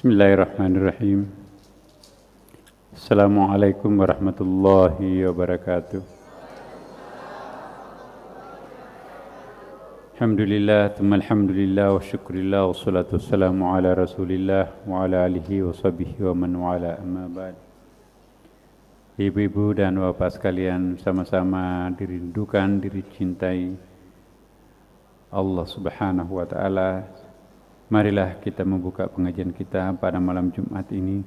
Bismillahirrahmanirrahim. Assalamualaikum warahmatullahi wabarakatuh. Alhamdulillah, thumma alhamdulillah wa syukurillah wa salatu wassalamu ala rasulillah wa ala alihi wa sahbihi wa man wala amma ba'd. Ibu-ibu dan bapak sekalian, sama-sama dirindukan, dicintai Allah subhanahu wa ta'ala. Marilah kita membuka pengajian kita pada malam Jumat ini.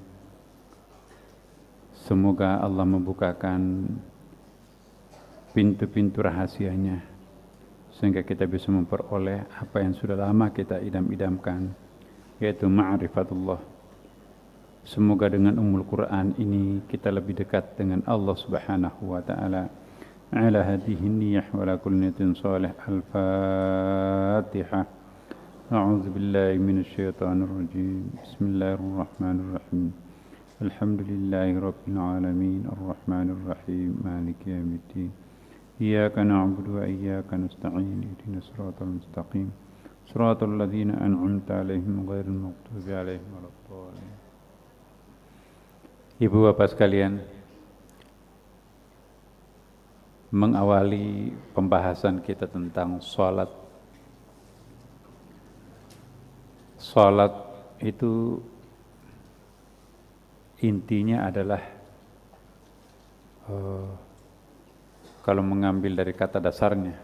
Semoga Allah membukakan pintu-pintu rahasianya, sehingga kita bisa memperoleh apa yang sudah lama kita idam-idamkan, yaitu ma'rifatullah. Semoga dengan Ummul Quran ini kita lebih dekat dengan Allah subhanahu wa ta'ala. Ala hadihi niyah wa la kulli niyatin salih. Al-Fatihah. A'udzu billahi minasy syaithanir rajim. Bismillahirrahmanirrahim. Alhamdulillahi rabbil alamin. Arrahmanir rahim. Maliki yaumiddin. Iyyaka na'budu wa iyyaka nasta'in. Ihdinas siratal mustaqim. Siratal ladzina an'amta 'alaihim ghairil maghdubi 'alaihim waladdallin. Ibu bapak sekalian, mengawali pembahasan kita tentang salat. Salat itu intinya adalah kalau mengambil dari kata dasarnya,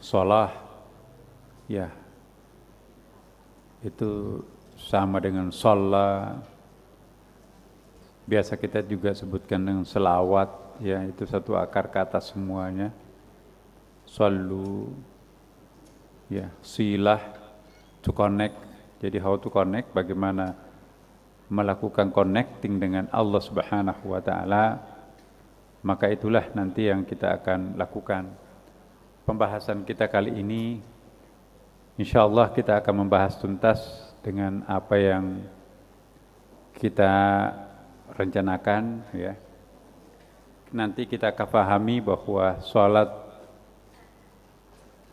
shalah ya itu sama dengan shalla. Biasa kita juga sebutkan dengan selawat, ya itu satu akar kata semuanya. Sallu, ya silah, to connect. Jadi how to connect, bagaimana melakukan connecting dengan Allah subhanahu wa ta'ala, maka itulah nanti yang kita akan lakukan. Pembahasan kita kali ini, insyaallah kita akan membahas tuntas dengan apa yang kita rencanakan, ya. Nanti kita akan pahami bahwa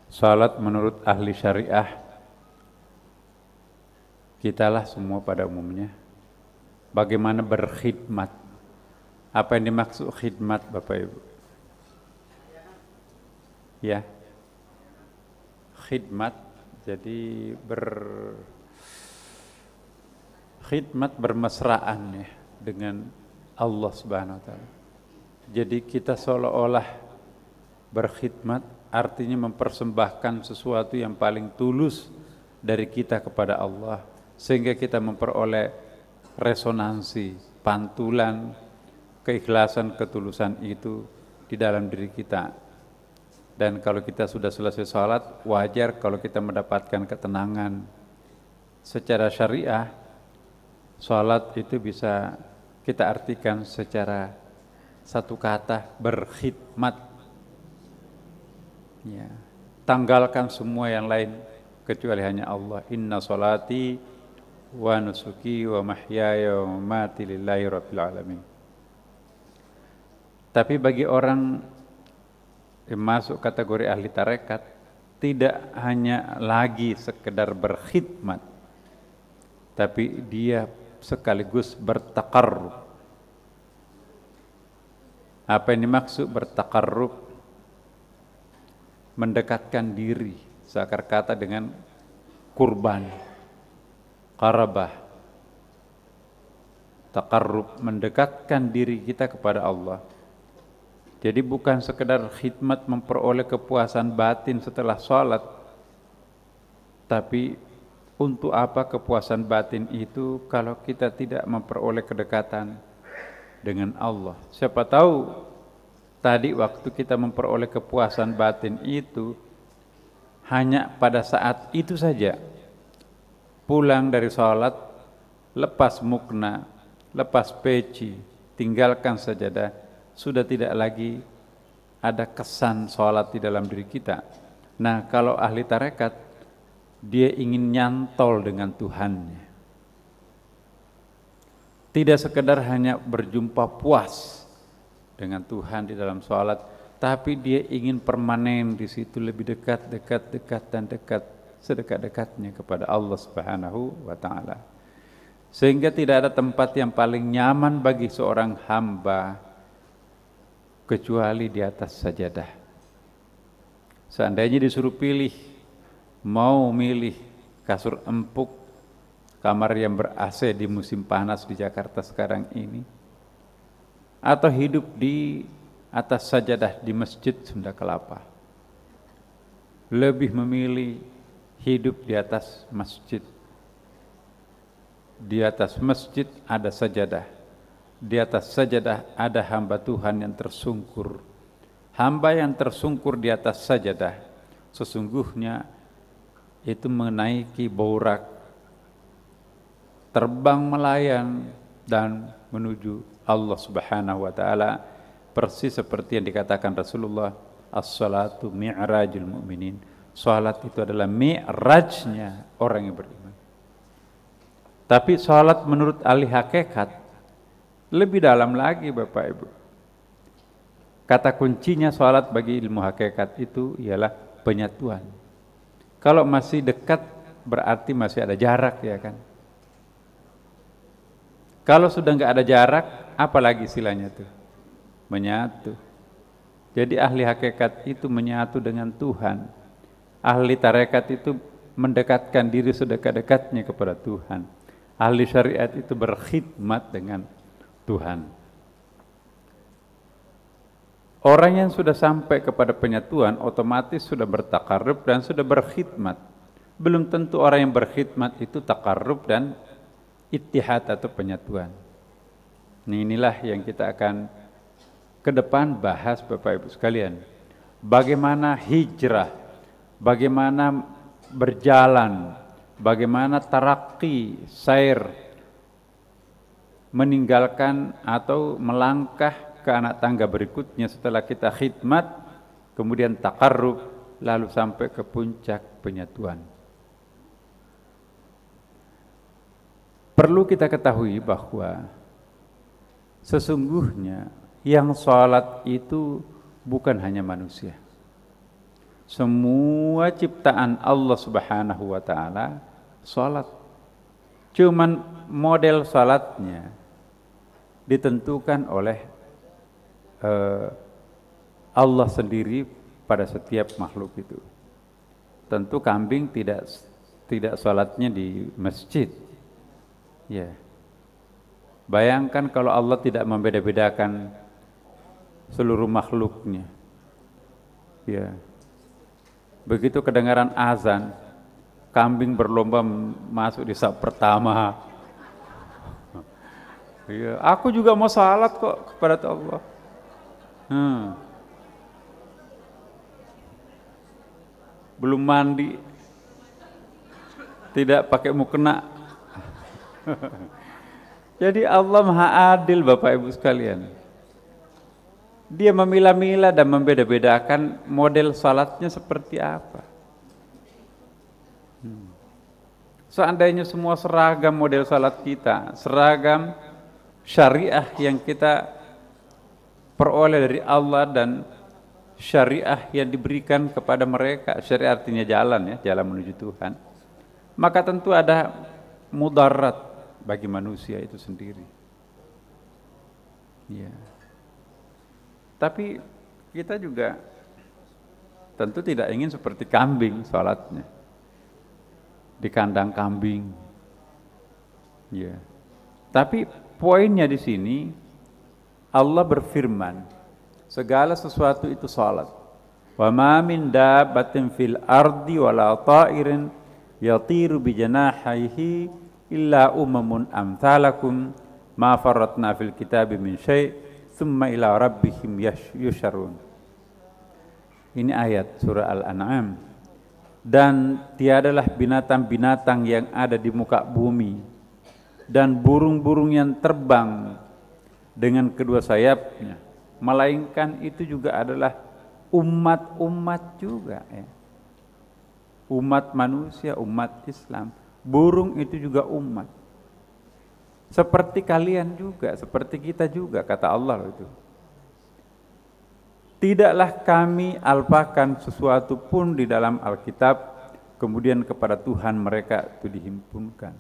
salat menurut ahli syariah, kitalah semua pada umumnya, bagaimana berkhidmat. Apa yang dimaksud khidmat, Bapak Ibu? Ya, khidmat, jadi khidmat bermesraan ya dengan Allah subhanahu wa ta'ala. Jadi kita seolah-olah berkhidmat, artinya mempersembahkan sesuatu yang paling tulus dari kita kepada Allah, sehingga kita memperoleh resonansi, pantulan, keikhlasan, ketulusan itu di dalam diri kita. Dan kalau kita sudah selesai sholat, wajar kalau kita mendapatkan ketenangan. Secara syariah, sholat itu bisa kita artikan secara satu kata, berkhidmat. Ya, tanggalkan semua yang lain kecuali hanya Allah. Inna sholati wa nusuki wa mahyaya wa mamati lillahi rabbil alamin. Tapi bagi orang yang masuk kategori ahli tarekat, tidak hanya lagi sekedar berkhidmat, tapi dia sekaligus bertaqarrub. Apa yang dimaksud bertaqarrub? Mendekatkan diri, seakar kata dengan kurban, qarabah. Taqarrub, mendekatkan diri kita kepada Allah. Jadi bukan sekedar khidmat memperoleh kepuasan batin setelah sholat, tapi untuk apa kepuasan batin itu kalau kita tidak memperoleh kedekatan dengan Allah? Siapa tahu tadi waktu kita memperoleh kepuasan batin itu hanya pada saat itu saja. Pulang dari sholat, lepas mukna, lepas peci, tinggalkan sajadah, sudah tidak lagi ada kesan sholat di dalam diri kita. Nah, kalau ahli tarekat, dia ingin nyantol dengan Tuhannya. Tidak sekedar hanya berjumpa puas dengan Tuhan di dalam sholat, tapi dia ingin permanen di situ, lebih dekat dan dekat, sedekat-dekatnya kepada Allah Subhanahu wa ta'ala. Sehingga tidak ada tempat yang paling nyaman bagi seorang hamba kecuali di atas sajadah. Seandainya disuruh pilih, mau milih kasur empuk, kamar yang ber-AC di musim panas di Jakarta sekarang ini, atau hidup di atas sajadah di Masjid Sunda Kelapa, lebih memilih hidup di atas masjid. Di atas masjid ada sajadah, di atas sajadah ada hamba Tuhan yang tersungkur. Hamba yang tersungkur di atas sajadah sesungguhnya itu menaiki baurak, terbang melayang dan menuju Allah Subhanahu wa taala, persis seperti yang dikatakan Rasulullah, as-salatu mi'rajul mu'minin. Salat itu adalah mi'rajnya orang yang beriman. Tapi salat menurut ahli hakikat lebih dalam lagi Bapak Ibu. Kata kuncinya salat bagi ilmu hakikat itu ialah penyatuan. Kalau masih dekat berarti masih ada jarak, ya kan? Kalau sudah nggak ada jarak, apalagi istilahnya tuh? Menyatu. Jadi ahli hakikat itu menyatu dengan Tuhan. Ahli tarekat itu mendekatkan diri sedekat-dekatnya kepada Tuhan. Ahli syariat itu berkhidmat dengan Tuhan. Orang yang sudah sampai kepada penyatuan otomatis sudah bertakarrub dan sudah berkhidmat. Belum tentu orang yang berkhidmat itu takarrub dan ittihad atau penyatuan. Inilah yang kita akan ke depan bahas Bapak Ibu sekalian. Bagaimana hijrah, bagaimana berjalan, bagaimana tarakki, sair, meninggalkan atau melangkah ke anak tangga berikutnya setelah kita khidmat, kemudian takarrub, lalu sampai ke puncak penyatuan. Perlu kita ketahui bahwa sesungguhnya yang sholat itu bukan hanya manusia. Semua ciptaan Allah Subhanahu wa taala salat. Cuman model salatnya ditentukan oleh Allah sendiri pada setiap makhluk itu. Tentu kambing tidak salatnya di masjid. Ya. Bayangkan kalau Allah tidak membeda-bedakan seluruh makhluknya. Ya. Begitu kedengaran azan, kambing berlomba masuk di saf pertama. Ya, aku juga mau salat kok kepada Allah. Belum mandi, tidak pakai mukena. Jadi Allah Maha Adil Bapak Ibu sekalian. Dia memilah-milah dan membeda-bedakan model salatnya seperti apa. Seandainya semua seragam model salat kita, seragam syariah yang kita peroleh dari Allah dan syariah yang diberikan kepada mereka, syariah artinya jalan ya, jalan menuju Tuhan, maka tentu ada mudarat bagi manusia itu sendiri. Ya. Tapi kita juga tentu tidak ingin seperti kambing salatnya di kandang kambing. Ya. Tapi poinnya di sini Allah berfirman, segala sesuatu itu salat. Wa ma min dabbatin fil ardi wala ta'irin yatiru bi janahihi illa umamun amsalakum ma farratna fil kitabi min syai' thumma ila rabbihim yusyarun. Ini ayat surah Al-An'am. Dan tiadalah binatang-binatang yang ada di muka bumi dan burung-burung yang terbang dengan kedua sayapnya, melainkan itu juga adalah umat-umat juga ya. Umat manusia, umat Islam. Burung itu juga umat. Seperti kalian juga, seperti kita juga, kata Allah itu. Tidaklah kami alpakan sesuatu pun di dalam Alkitab, kemudian kepada Tuhan mereka itu dihimpunkan.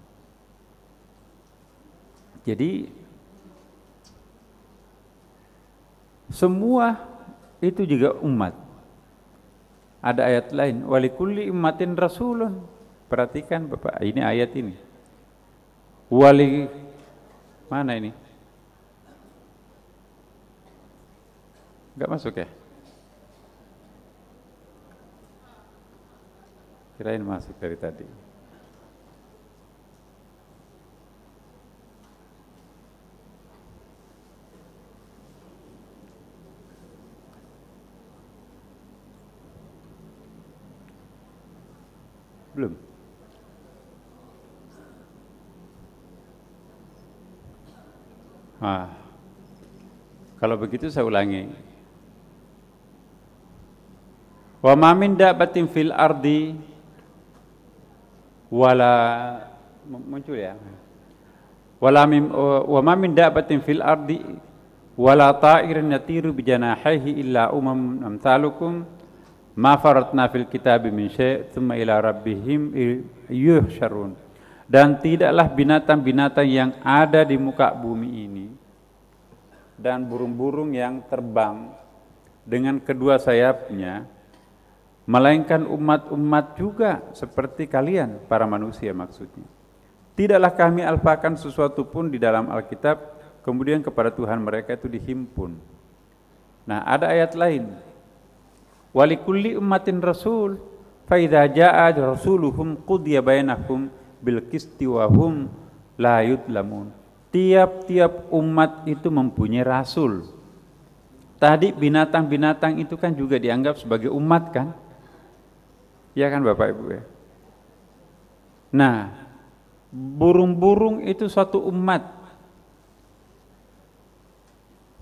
Jadi semua itu juga umat. Ada ayat lain, walikulli ummatin rasulun. Perhatikan Bapak, ini ayat ini. Wali mana ini? Enggak masuk ya? Kirain masuk dari tadi. Belum. Kalau begitu saya ulangi. Wa ma min dabbatin fil ardi wala muncul ya. Wa ma min dabbatin fil ardi wala ta'irin yatiru bi janahihi illa amsalukum ma faratna fil kitabi min syai' thumma ila rabbihim yuhsyarun. Dan tidaklah binatang-binatang yang ada di muka bumi ini dan burung-burung yang terbang dengan kedua sayapnya, melainkan umat-umat juga seperti kalian, para manusia maksudnya. Tidaklah kami alpakan sesuatu pun di dalam Alkitab, kemudian kepada Tuhan mereka itu dihimpun. Nah, ada ayat lain. Walikulli ummatin rasul, fa idza jaa rasuluhum qudiya bainahum bil qisti wa hum la yudlamun. Tiap-tiap umat itu mempunyai rasul. Tadi binatang-binatang itu kan juga dianggap sebagai umat kan? Ya kan Bapak Ibu ya. Nah, burung-burung itu suatu umat.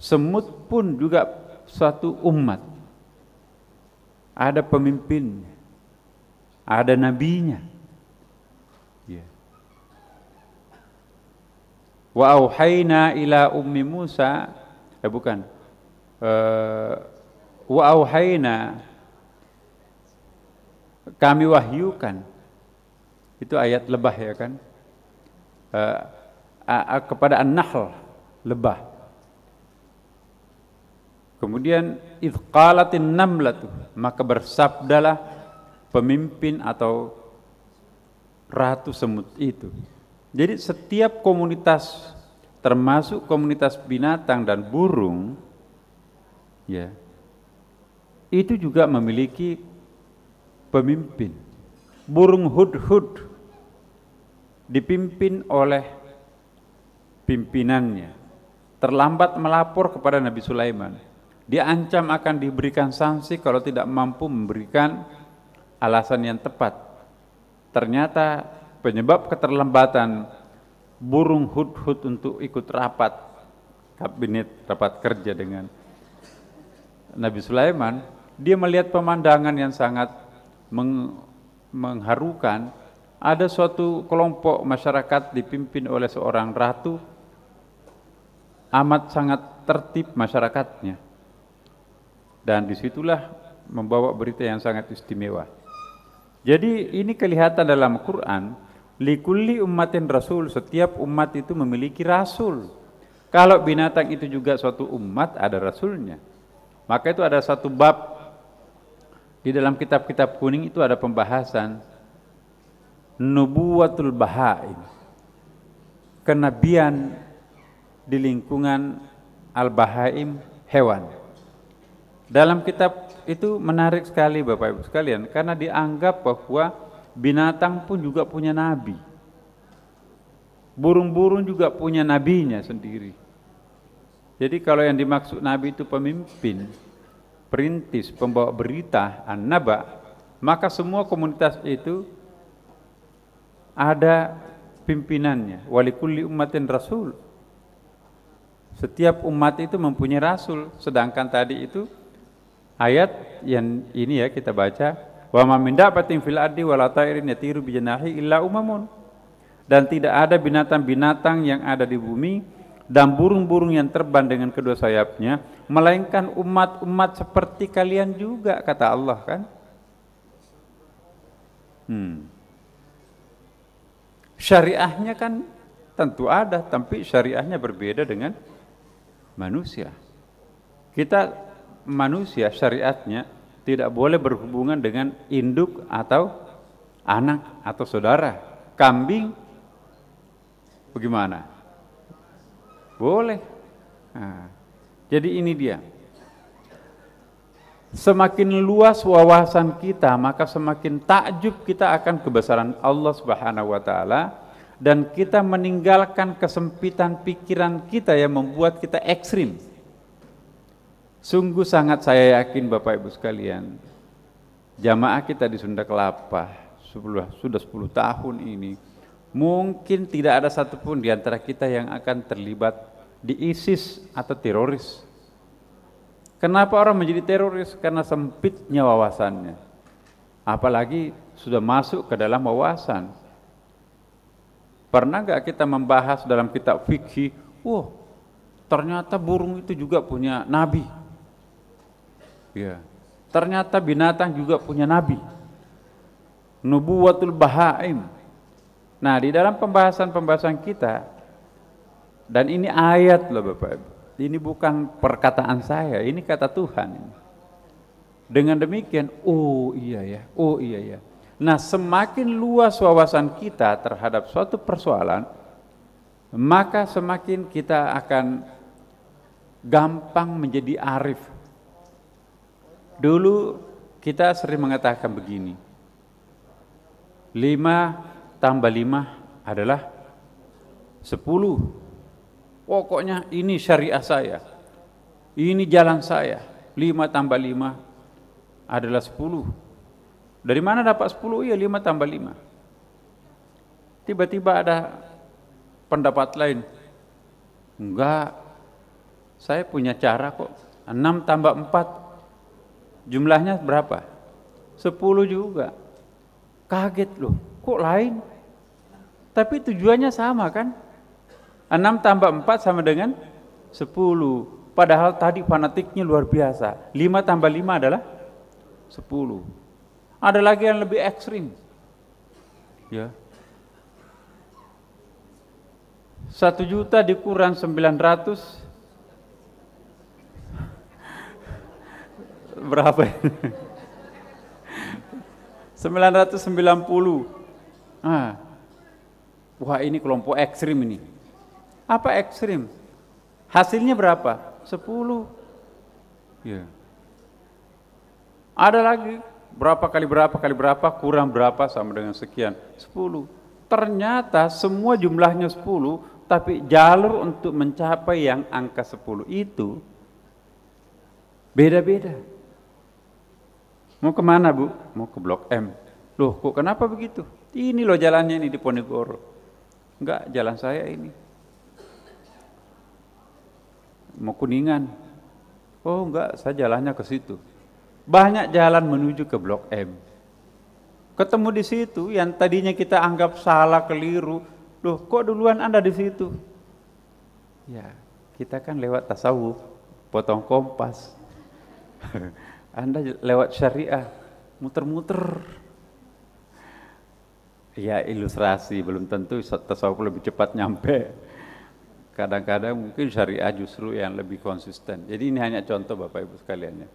Semut pun juga suatu umat. Ada pemimpinnya, ada nabinya. Ya. Wa auhayna ila ummi Musa, wa auhayna, kami wahyukan, itu ayat lebah ya kan, kepada An-Nahl, lebah. Kemudian idh qalatin namlatu, maka bersabdalah pemimpin atau ratu semut itu. Jadi setiap komunitas, termasuk komunitas binatang dan burung, ya, itu juga memiliki pemimpin. Burung hudhud dipimpin oleh pimpinannya, terlambat melapor kepada Nabi Sulaiman. Diancam akan diberikan sanksi kalau tidak mampu memberikan alasan yang tepat. Ternyata penyebab keterlambatan burung hudhud untuk ikut rapat kabinet, rapat kerja dengan Nabi Sulaiman, dia melihat pemandangan yang sangat mengharukan. Ada suatu kelompok masyarakat dipimpin oleh seorang ratu, amat sangat tertib masyarakatnya. Dan disitulah membawa berita yang sangat istimewa. Jadi ini kelihatan dalam Quran, likulli ummatin rasul, setiap umat itu memiliki rasul. Kalau binatang itu juga suatu umat, ada rasulnya. Maka itu ada satu bab di dalam kitab-kitab kuning, itu ada pembahasan nubuwatul bahaim, kenabian di lingkungan al-bahaim, hewan. Dalam kitab itu menarik sekali Bapak Ibu sekalian, karena dianggap bahwa binatang pun juga punya nabi. Burung-burung juga punya nabinya sendiri. Jadi kalau yang dimaksud nabi itu pemimpin, perintis, pembawa berita, an-naba, maka semua komunitas itu ada pimpinannya. Walikulli ummatin rasul. Setiap umat itu mempunyai rasul, sedangkan tadi itu ayat yang ini ya kita baca, wa ma min dabbatin fil ardi wala ta'irin yatiru bi janahi illa umamun. Dan tidak ada binatang-binatang yang ada di bumi dan burung-burung yang terbang dengan kedua sayapnya, melainkan umat-umat seperti kalian juga, kata Allah kan. Syariahnya kan Tentu ada, tapi syariahnya berbeda dengan manusia. Kita manusia syariatnya tidak boleh berhubungan dengan induk atau anak atau saudara. Kambing bagaimana? Boleh. Nah, jadi ini dia. Semakin luas wawasan kita, maka semakin takjub kita akan kebesaran Allah Subhanahu wa taala, dan kita meninggalkan kesempitan pikiran kita yang membuat kita ekstrim. Sungguh sangat saya yakin Bapak Ibu sekalian, jamaah kita di Sunda Kelapa sudah 10 tahun ini, mungkin tidak ada satupun di antara kita yang akan terlibat di ISIS atau teroris. Kenapa orang menjadi teroris? Karena sempitnya wawasannya. Apalagi sudah masuk ke dalam wawasan. Pernah gak kita membahas dalam kitab fikih, ternyata burung itu juga punya nabi. Ya. Ternyata binatang juga punya nabi. Nubuwatul bahaim. Nah, di dalam pembahasan kita, dan ini ayat loh Bapak Ibu. Ini bukan perkataan saya, ini kata Tuhan. Dengan demikian, oh iya ya. Nah, semakin luas wawasan kita terhadap suatu persoalan, maka semakin kita akan gampang menjadi arif. Dulu kita sering mengatakan begini, 5 tambah 5 adalah 10. Pokoknya ini syariah saya, ini jalan saya. 5 tambah 5 adalah 10. Dari mana dapat 10? Iya, 5 tambah 5. Tiba-tiba ada pendapat lain. Enggak, saya punya cara kok. 6 tambah 4 jumlahnya berapa? 10 juga. Kaget loh, kok lain? Tapi tujuannya sama kan? 6 tambah 4 sama dengan 10. Padahal tadi fanatiknya luar biasa. 5 tambah 5 adalah 10. Ada lagi yang lebih ekstrim. Ya. 1 juta dikurang 900 berapa ini? 990. Wah, ini kelompok ekstrim ini. Apa ekstrim? Hasilnya berapa? 10. Ya. Ada lagi berapa kali berapa kurang berapa sama dengan sekian? 10. Ternyata semua jumlahnya 10, tapi jalur untuk mencapai yang angka 10 itu beda-beda. Mau kemana Bu? Mau ke Blok M. Loh, kok kenapa begitu? Ini loh jalannya ini di Ponegoro. Enggak, jalan saya ini. Mau Kuningan. Oh enggak, saya jalannya ke situ. Banyak jalan menuju ke Blok M. Ketemu di situ yang tadinya kita anggap salah, keliru. Loh, kok duluan Anda di situ? Ya, kita kan lewat tasawuf, potong kompas. Anda lewat syariah, muter-muter. Ya, ilustrasi, belum tentu tasawuf lebih cepat nyampe. Kadang-kadang mungkin syariah justru yang lebih konsisten. Jadi ini hanya contoh Bapak Ibu sekalian ya.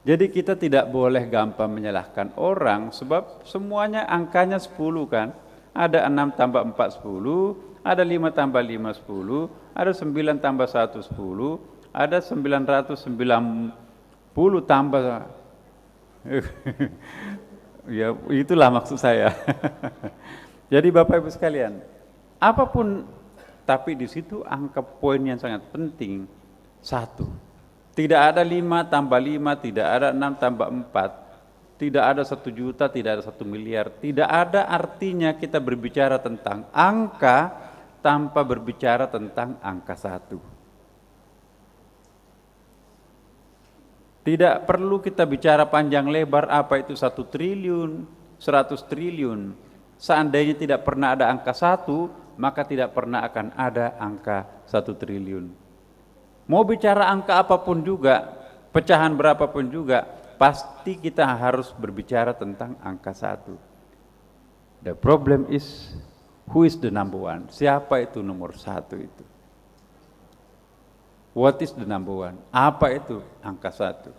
Jadi kita tidak boleh gampang menyalahkan orang, sebab semuanya angkanya 10 kan. Ada 6 tambah 4 10, ada 5 tambah 5 10, ada 9 tambah 1 10, ada 990 tambah ya itulah maksud saya. Jadi Bapak Ibu sekalian, apapun, tapi di situ angka poin yang sangat penting 1. Tidak ada 5 tambah 5, tidak ada 6 tambah 4, tidak ada 1 juta, tidak ada 1 miliar. Tidak ada artinya kita berbicara tentang angka tanpa berbicara tentang angka 1. Tidak perlu kita bicara panjang lebar apa itu 1 triliun, 100 triliun. Seandainya tidak pernah ada angka 1, maka tidak pernah akan ada angka 1 triliun. Mau bicara angka apapun juga, pecahan berapapun juga, pasti kita harus berbicara tentang angka 1. The problem is Who is the number one? Siapa itu nomor satu itu? What is the number one? Apa itu angka satu?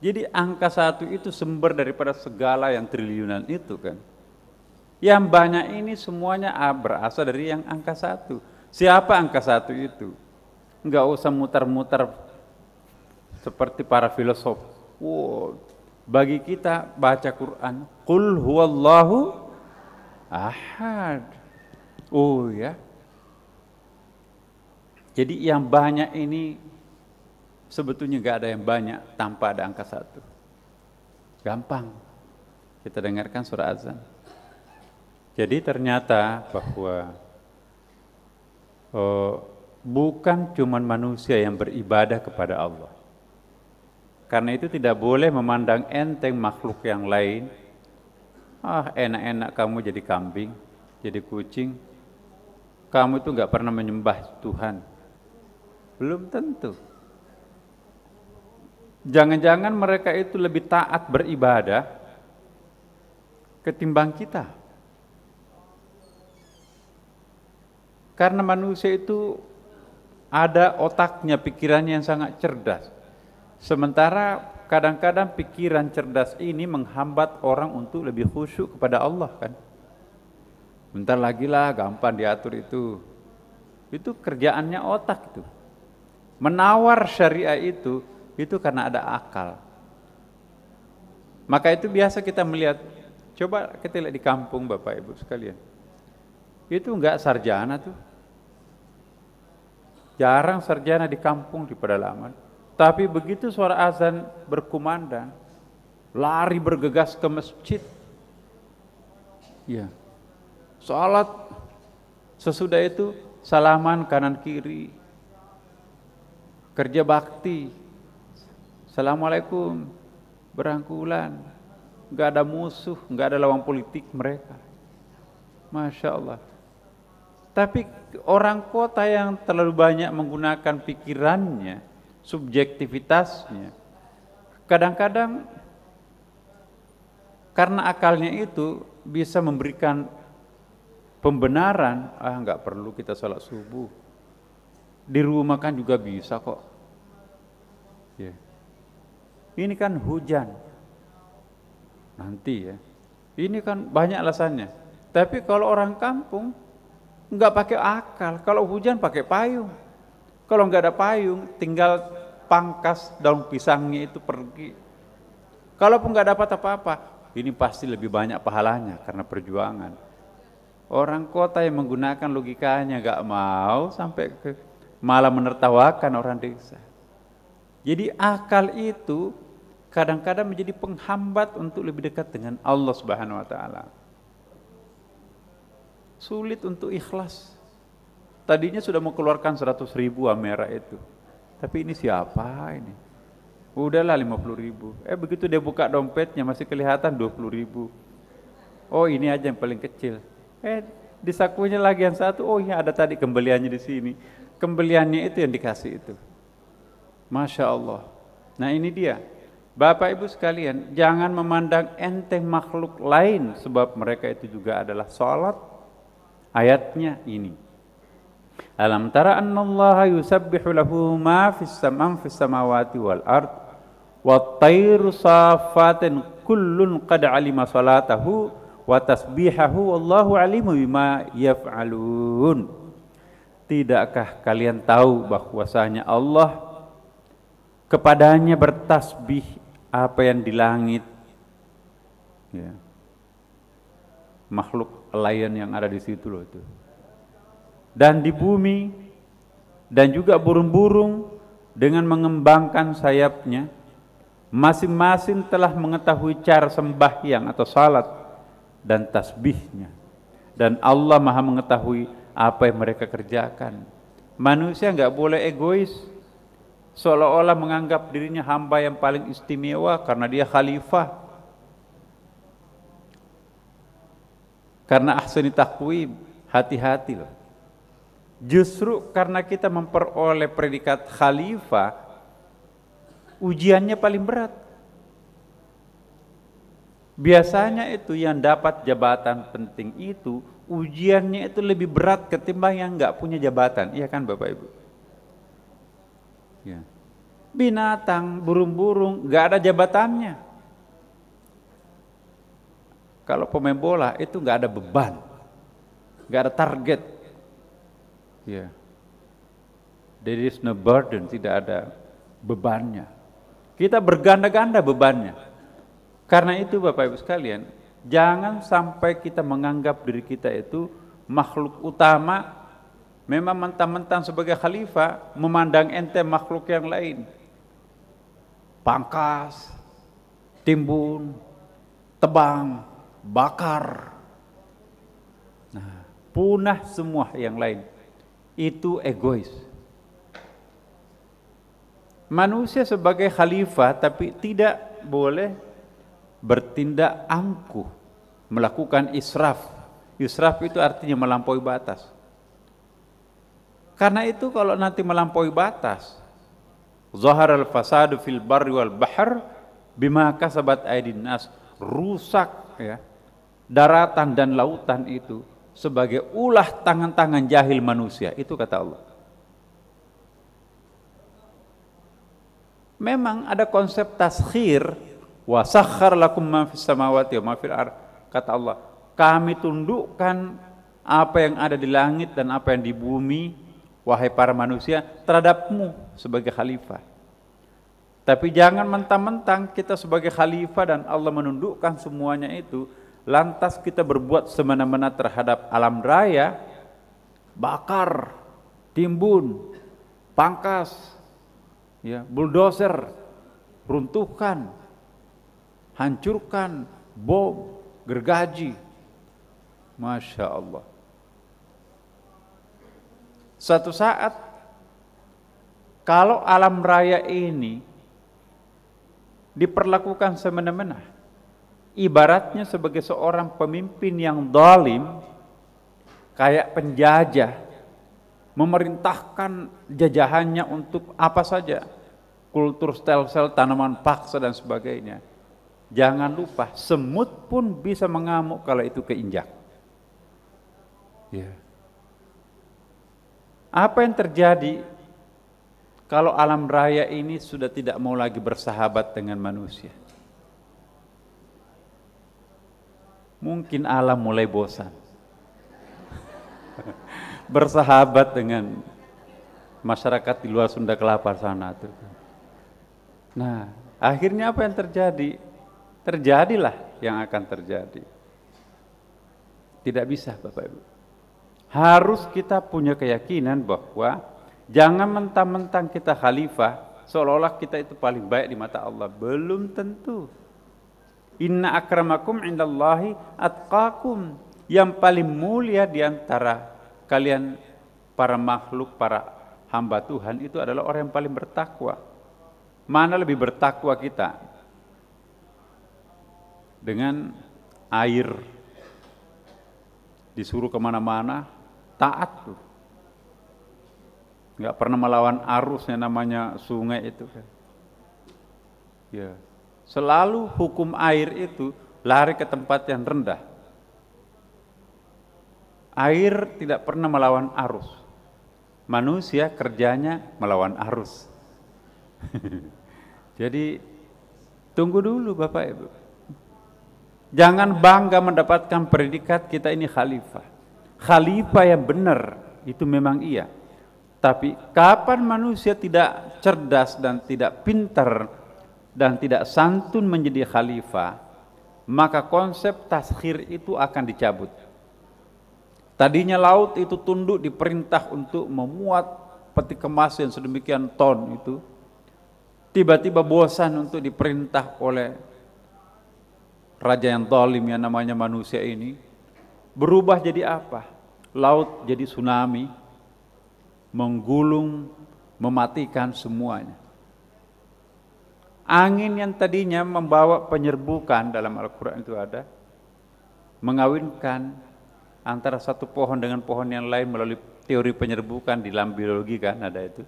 Jadi angka satu itu sumber daripada segala yang triliunan itu kan. Yang banyak ini semuanya berasal dari yang angka satu. Siapa angka satu itu? Enggak usah mutar-mutar seperti para filosof. Wow. Bagi kita baca Quran, Qul huwallahu ahad. Oh ya. Jadi yang banyak ini sebetulnya nggak ada yang banyak tanpa ada angka satu. Gampang. Kita dengarkan surah azan. Jadi ternyata bahwa bukan cuma manusia yang beribadah kepada Allah. Karena itu tidak boleh memandang enteng makhluk yang lain. Enak-enak kamu jadi kambing, jadi kucing. Kamu itu nggak pernah menyembah Tuhan. Belum tentu. Jangan-jangan mereka itu lebih taat beribadah ketimbang kita. Karena manusia itu ada otaknya, pikirannya yang sangat cerdas. Sementara kadang-kadang pikiran cerdas ini menghambat orang untuk lebih khusyuk kepada Allah kan. Bentar lagi lah, gampang diatur itu. Itu kerjaannya otak itu. Menawar syariah itu karena ada akal. Maka itu biasa kita melihat, coba kita lihat di kampung Bapak Ibu sekalian. Itu enggak sarjana tuh. Jarang sarjana di kampung di pedalaman. Tapi begitu suara azan berkumandang, lari bergegas ke masjid. Ya. Salat, sesudah itu salaman kanan kiri. Kerja bakti. Assalamualaikum. Berangkulan. Enggak ada musuh, enggak ada lawan politik mereka. Masya Allah. Tapi orang kota yang terlalu banyak menggunakan pikirannya, subjektivitasnya, kadang-kadang karena akalnya itu bisa memberikan pembenaran, nggak perlu kita sholat subuh, di rumah kan juga bisa kok. Ya. Ini kan hujan nanti ya, ini kan banyak alasannya. Tapi kalau orang kampung nggak pakai akal, kalau hujan pakai payung. Kalau nggak ada payung, tinggal pangkas daun pisangnya itu pergi. Kalaupun nggak dapat apa-apa, ini pasti lebih banyak pahalanya karena perjuangan. Orang kota yang menggunakan logikanya nggak mau sampai malah menertawakan orang desa. Jadi akal itu kadang-kadang menjadi penghambat untuk lebih dekat dengan Allah Subhanahu Wa Taala. Sulit untuk ikhlas. Tadinya sudah mau keluarkan 100.000 Amera itu. Tapi ini siapa ini? Udahlah 50.000. Begitu dia buka dompetnya masih kelihatan 20.000. Oh ini aja yang paling kecil. Di sakunya lagi yang satu. Oh ya ada tadi kembaliannya di sini. Kembaliannya itu yang dikasih itu. Masya Allah. Nah ini dia. Bapak Ibu sekalian, jangan memandang enteng makhluk lain sebab mereka itu juga adalah salat. Ayatnya ini. Alam tara annallaha yusabbihu lahu ma fis samawati wal ard wat tayru safatin kullun qad alima salatahu wa tasbihahu wallahu alimu bima yaf'alun. Tidakkah kalian tahu bahwasanya Allah kepadanya bertasbih apa yang di langit, ya. Makhluk lion yang ada di situ loh itu. Dan di bumi dan juga burung-burung dengan mengembangkan sayapnya, masing-masing telah mengetahui cara sembahyang atau salat dan tasbihnya. Dan Allah Maha mengetahui apa yang mereka kerjakan. Manusia enggak boleh egois, seolah-olah menganggap dirinya hamba yang paling istimewa karena dia khalifah. Karena ahsani taqwim, hati-hati loh. Justru karena kita memperoleh predikat khalifah, ujiannya paling berat. Biasanya itu yang dapat jabatan penting itu ujiannya itu lebih berat ketimbang yang nggak punya jabatan, iya kan Bapak Ibu? Ya. Binatang, burung-burung nggak ada jabatannya. Kalau pemain bola itu nggak ada beban, nggak ada target. Ya. There is no burden, tidak ada bebannya. Kita berganda-ganda bebannya. Karena itu Bapak Ibu sekalian, jangan sampai kita menganggap diri kita itu makhluk utama, memang mentang-mentang sebagai khalifah, memandang ente makhluk yang lain. Pangkas, timbun, tebang, bakar. Nah, punah semua yang lain. Itu egois. Manusia sebagai khalifah tapi tidak boleh bertindak angkuh, melakukan israf. Israf itu artinya melampaui batas. Karena itu kalau nanti melampaui batas, zaharal fasadu fil barri wal bahr bima kasabat aydin nas, rusak ya daratan dan lautan itu sebagai ulah tangan-tangan jahil manusia, itu kata Allah. Memang ada konsep taskhir, wa sakhkhar lakum ma fis samawati wa ma fil ardh, kata Allah, kami tundukkan apa yang ada di langit dan apa yang di bumi, wahai para manusia, terhadapmu sebagai khalifah. Tapi jangan mentang-mentang kita sebagai khalifah dan Allah menundukkan semuanya itu, lantas kita berbuat semena-mena terhadap alam raya, bakar, timbun, pangkas, ya, bulldozer, runtuhkan, hancurkan, bom, gergaji. Masya Allah. Suatu saat kalau alam raya ini diperlakukan semena-mena, ibaratnya sebagai seorang pemimpin yang zalim, kayak penjajah, memerintahkan jajahannya untuk apa saja, kultur sel-sel, tanaman paksa dan sebagainya. Jangan lupa, semut pun bisa mengamuk kalau itu keinjak. Ya. Apa yang terjadi kalau alam raya ini sudah tidak mau lagi bersahabat dengan manusia? Mungkin alam mulai bosan bersahabat dengan masyarakat di luar Sunda Kelapa sana tuh. Nah, akhirnya apa yang terjadi? Terjadilah yang akan terjadi. Tidak bisa Bapak Ibu. Harus kita punya keyakinan bahwa jangan mentang-mentang kita khalifah seolah-olah kita itu paling baik di mata Allah. Belum tentu. Inna akramakum indallahi atqakum. Yang paling mulia di antara kalian para makhluk, para hamba Tuhan itu adalah orang yang paling bertakwa. Mana lebih bertakwa kita? Dengan air disuruh kemana-mana, taat tuh. Nggak pernah melawan arusnya namanya sungai itu kan. Ya. Selalu hukum air itu lari ke tempat yang rendah. Air tidak pernah melawan arus. Manusia kerjanya melawan arus. Jadi tunggu dulu Bapak Ibu. Jangan bangga mendapatkan predikat kita ini khalifah. Khalifah yang benar itu memang iya. Tapi kapan manusia tidak cerdas dan tidak pintar dan tidak santun menjadi khalifah, maka konsep taskhir itu akan dicabut. Tadinya laut itu tunduk diperintah untuk memuat peti kemas yang sedemikian ton itu, tiba-tiba bosan untuk diperintah oleh raja yang zalim yang namanya manusia ini, berubah jadi apa? Laut jadi tsunami, menggulung, mematikan semuanya. Angin yang tadinya membawa penyerbukan, dalam Al-Quran itu ada, mengawinkan antara satu pohon dengan pohon yang lain melalui teori penyerbukan di dalam biologi kan ada itu.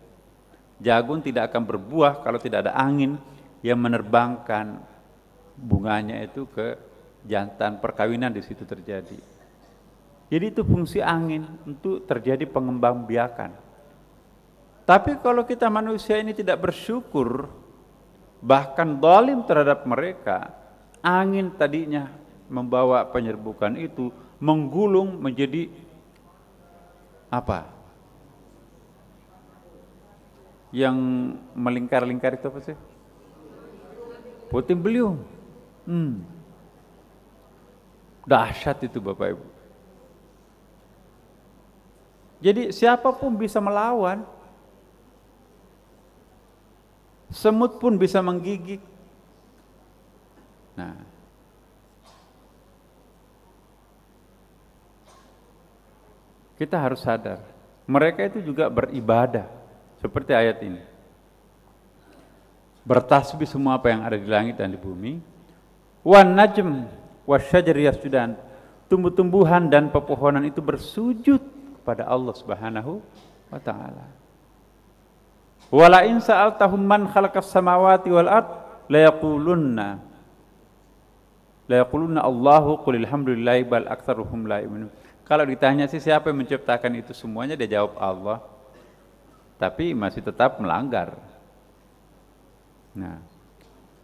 Jagung tidak akan berbuah kalau tidak ada angin yang menerbangkan bunganya itu ke jantan, perkawinan di situ terjadi. Jadi itu fungsi angin untuk terjadi pengembangbiakan. Tapi kalau kita manusia ini tidak bersyukur, bahkan zalim terhadap mereka, angin tadinya membawa penyerbukan itu menggulung menjadi apa? Yang melingkar-lingkar itu apa sih? Puting beliung. Dahsyat itu Bapak Ibu. Jadi siapapun bisa melawan. Semut pun bisa menggigit. Nah, kita harus sadar, mereka itu juga beribadah seperti ayat ini. Bertasbih semua apa yang ada di langit dan di bumi. Wan najm wasyajari yasjudan. Tumbuh-tumbuhan dan pepohonan itu bersujud kepada Allah Subhanahu wa taala. Wala in sa'altahum man khalaqas samawati wal ard la yaqulunna Allahu qul alhamdulillahi bal aktsaruhum la yu'minun. Kalau ditanya sih siapa yang menciptakan itu semuanya, dia jawab Allah. Tapi masih tetap melanggar. Nah,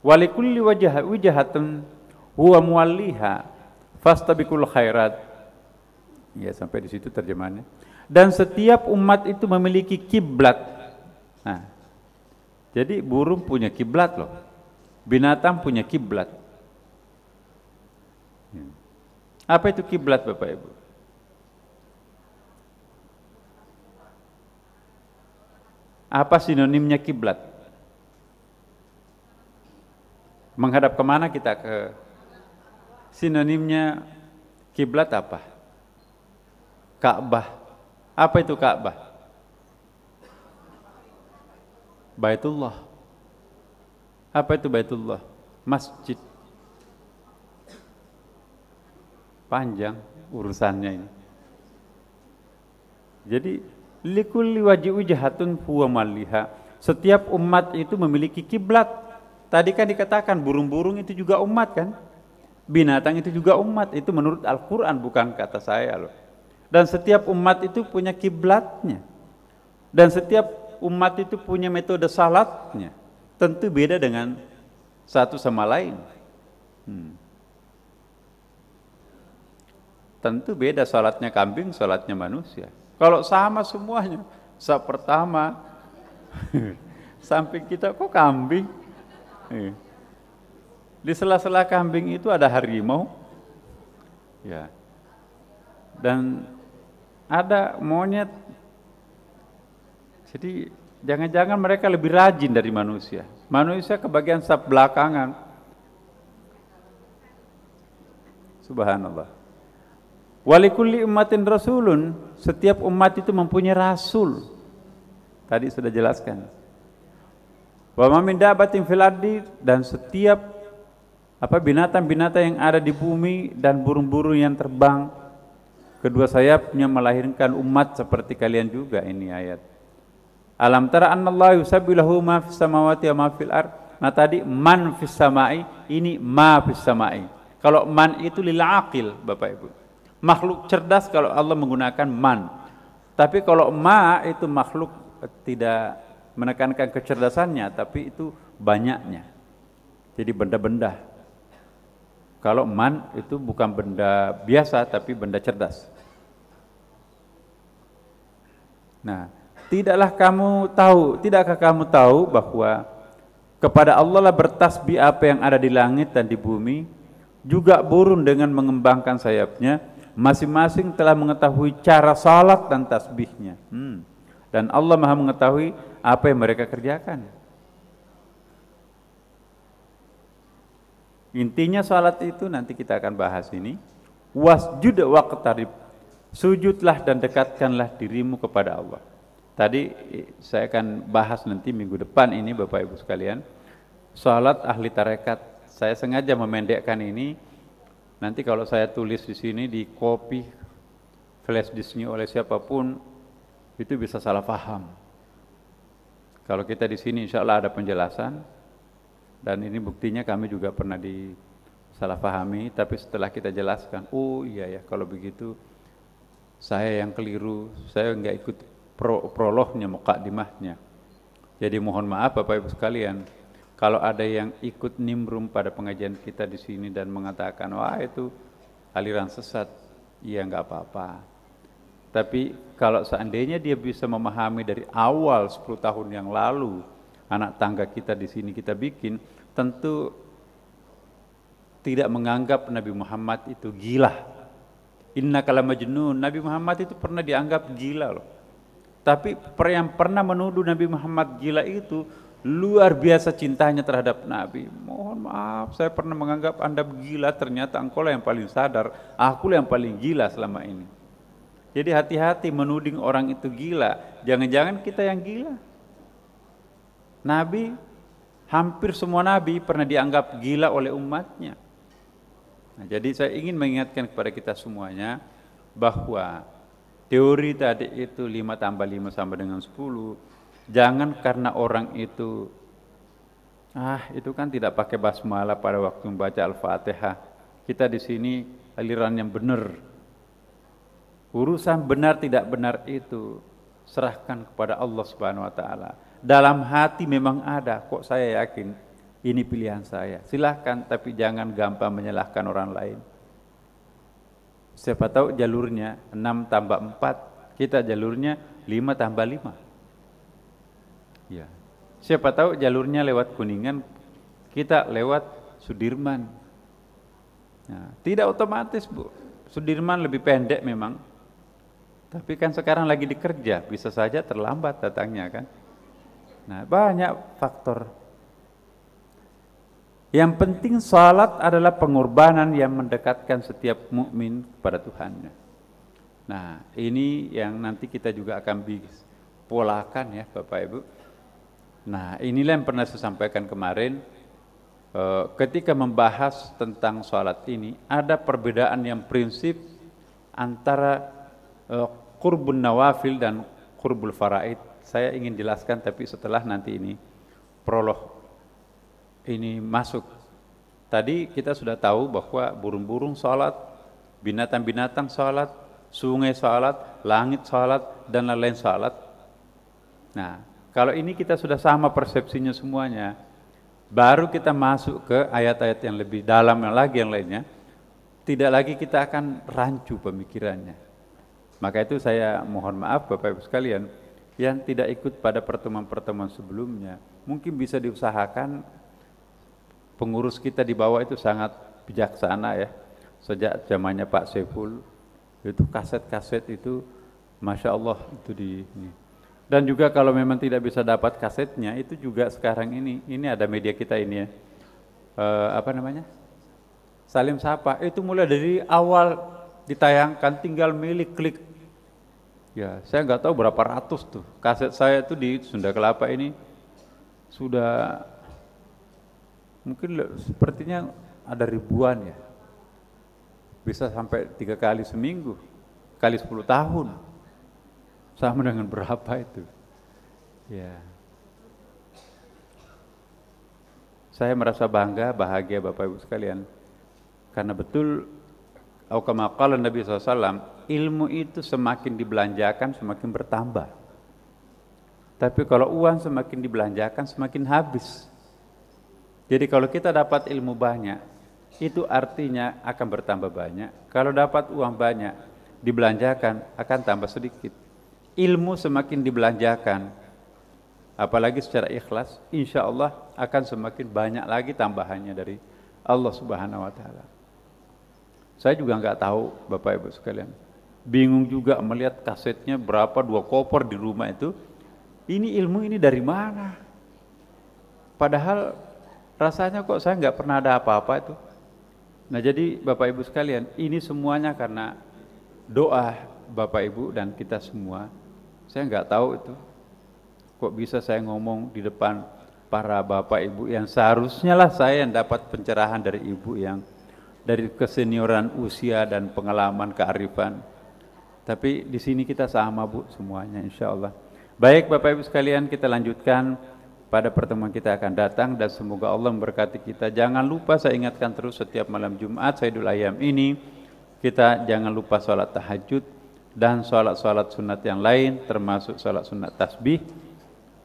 walikulli wajhatun huwa muwalliha fastabiqul khairat. Ya, sampai di situ terjemahannya. Dan setiap umat itu memiliki kiblat. Nah, jadi burung punya kiblat loh, binatang punya kiblat. Apa itu kiblat Bapak Ibu? Apa sinonimnya kiblat? Menghadap kemana kita ke? Sinonimnya kiblat apa? Ka'bah. Apa itu Ka'bah? Baitullah. Apa itu Baitullah? Masjid. Panjang urusannya ini. Jadi likulli wajhatun huwa maliha. Setiap umat itu memiliki kiblat. Tadi kan dikatakan burung-burung itu juga umat kan? Binatang itu juga umat. Itu menurut Al-Qur'an, bukan kata saya loh. Dan setiap umat itu punya kiblatnya. Dan setiap umat itu punya metode salatnya, tentu beda dengan satu sama lain. Tentu beda salatnya kambing, salatnya manusia. Kalau sama semuanya, saf pertama, samping kita kok kambing? Di sela-sela kambing itu ada harimau, ya, dan ada monyet. Jadi jangan-jangan mereka lebih rajin dari manusia. Manusia kebagian saf belakangan. Subhanallah. Walikulli ummatin rasulun. Setiap umat itu mempunyai rasul. Tadi sudah jelaskan. Wa ma min dabbatin fil ardi, dan setiap binatang-binatang yang ada di bumi dan burung-burung yang terbang, kedua sayapnya melahirkan umat seperti kalian juga. Ini ayat. Alam tara annallaha yusabbihu lahu ma fis samawati wa ma fil ard. Nah tadi man fis samai, ini ma fis samai. Kalau man itu lil aqil Bapak Ibu. Makhluk cerdas kalau Allah menggunakan man. Tapi kalau ma itu makhluk tidak menekankan kecerdasannya, tapi itu banyaknya. Jadi benda-benda. Kalau man itu bukan benda biasa tapi benda cerdas. Nah, tidakkah kamu tahu bahwa kepada Allah lah bertasbih apa yang ada di langit dan di bumi, juga burung dengan mengembangkan sayapnya, masing-masing telah mengetahui cara salat dan tasbihnya. Dan Allah Maha mengetahui apa yang mereka kerjakan. Intinya salat itu nanti kita akan bahas ini. Wasjud waqtarib. Sujudlah dan dekatkanlah dirimu kepada Allah. Tadi saya akan bahas nanti minggu depan ini Bapak Ibu sekalian, salat ahli tarekat. Saya sengaja memendekkan ini. Nanti kalau saya tulis di sini di copy flash disknya oleh siapapun, itu bisa salah paham. Kalau kita di sini insya Allah ada penjelasan, dan ini buktinya kami juga pernah disalahpahami, tapi setelah kita jelaskan, oh iya ya kalau begitu Saya yang keliru, saya nggak ikut prolognya, muqaddimahnya. Jadi mohon maaf Bapak Ibu sekalian, kalau ada yang ikut nimbrung pada pengajian kita di sini dan mengatakan, wah itu aliran sesat, ya nggak apa-apa. Tapi kalau seandainya dia bisa memahami dari awal 10 tahun yang lalu, anak tangga kita di sini kita bikin, tentu tidak menganggap Nabi Muhammad itu gila. Innaka lamajnun, Nabi Muhammad itu pernah dianggap gila loh. Tapi yang pernah menuduh Nabi Muhammad gila itu luar biasa cintanya terhadap Nabi. Mohon maaf, saya pernah menganggap Anda gila, ternyata engkau lah yang paling sadar, aku lah yang paling gila selama ini. Jadi hati-hati menuding orang itu gila, jangan-jangan kita yang gila. Nabi, hampir semua Nabi pernah dianggap gila oleh umatnya. Nah, jadi saya ingin mengingatkan kepada kita semuanya bahwa teori tadi itu 5 tambah 5 sama dengan 10. Jangan karena orang itu itu kan tidak pakai basmalah pada waktu membaca Al-Fatihah. Kita di sini aliran yang benar. Urusan benar tidak benar itu serahkan kepada Allah Subhanahu wa taala. Dalam hati memang ada, kok saya yakin ini pilihan saya. Silahkan, tapi jangan gampang menyalahkan orang lain. Siapa tahu jalurnya 6 tambah 4, kita jalurnya 5 tambah 5. Ya. Siapa tahu jalurnya lewat Kuningan, kita lewat Sudirman. Nah, tidak otomatis, Bu. Sudirman lebih pendek memang. Tapi kan sekarang lagi dikerja, bisa saja terlambat datangnya kan. Nah, banyak faktor. Yang penting salat adalah pengorbanan yang mendekatkan setiap mukmin kepada Tuhannya. Nah, ini yang nanti kita juga akan polakan ya Bapak Ibu. Nah, inilah yang pernah saya sampaikan kemarin. Ketika membahas tentang salat ini, ada perbedaan yang prinsip antara qurbun nawafil dan qurbul faraid. Saya ingin jelaskan tapi setelah nanti ini prolog ini masuk. Tadi kita sudah tahu bahwa burung-burung salat, binatang-binatang salat, sungai salat, langit salat, dan lain-lain salat. Nah, kalau ini kita sudah sama persepsinya semuanya, baru kita masuk ke ayat-ayat yang lebih dalam lagi yang lainnya. Tidak lagi kita akan rancu pemikirannya. Maka itu saya mohon maaf Bapak Ibu sekalian yang tidak ikut pada pertemuan-pertemuan sebelumnya, mungkin bisa diusahakan. Pengurus kita di bawah itu sangat bijaksana ya. Sejak zamannya Pak Saiful, itu kaset-kaset itu Masya Allah itu ini. Dan juga kalau memang tidak bisa dapat kasetnya, itu juga sekarang ini ada media kita ini ya, Salim Sapa, itu mulai dari awal ditayangkan tinggal milih klik. Ya, saya nggak tahu berapa ratus tuh kaset saya tuh di Sunda Kelapa ini sudah mungkin sepertinya ada ribuan ya, bisa sampai 3 kali seminggu, kali 10 tahun, sama dengan berapa itu? Ya, saya merasa bangga, bahagia Bapak Ibu sekalian, karena betul, kama qala Nabi SAW, ilmu itu semakin dibelanjakan semakin bertambah. Tapi kalau uang semakin dibelanjakan semakin habis. Jadi kalau kita dapat ilmu banyak, itu artinya akan bertambah banyak. Kalau dapat uang banyak, dibelanjakan akan tambah sedikit. Ilmu semakin dibelanjakan, apalagi secara ikhlas, insya Allah akan semakin banyak lagi tambahannya dari Allah Subhanahu wa Ta'ala. Saya juga nggak tahu Bapak Ibu sekalian, bingung juga melihat kasetnya berapa, 2 koper di rumah itu. Ini ilmu ini dari mana? Padahal rasanya kok saya nggak pernah ada apa-apa itu. Nah jadi Bapak Ibu sekalian, ini semuanya karena doa Bapak Ibu dan kita semua. Saya nggak tahu itu, kok bisa saya ngomong di depan para Bapak Ibu yang seharusnya lah saya yang dapat pencerahan dari Ibu yang dari kesenioran usia dan pengalaman kearifan. Tapi di sini kita sama Bu semuanya insya Allah. Baik Bapak Ibu sekalian, kita lanjutkan pada pertemuan kita akan datang dan semoga Allah memberkati kita. Jangan lupa saya ingatkan terus setiap malam Jumat Sayyidul Ayyam ini kita jangan lupa sholat tahajud dan salat-salat sunat yang lain termasuk salat sunat tasbih,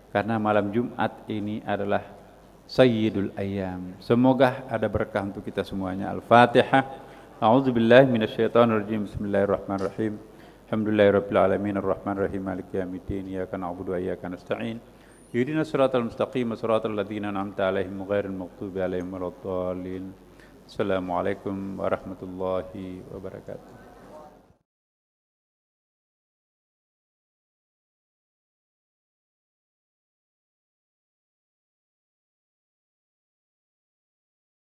karena malam Jumat ini adalah sayyidul ayyam. Semoga ada berkah untuk kita semuanya. Al-Fatihah. A'udzubillahi minasyaitonirrajim. Bismillahirrahmanirrahim. Alhamdulillahirabbil alamin arrahmanirrahim maliki yaumiddin iyyaka na'budu wa iyyaka nasta'in. Ihdinas siratal mustaqim siratal ladzina an'amta 'alaihim ghairil maghdubi 'alaihim waladdallin. Assalamualaikum warahmatullahi wabarakatuh.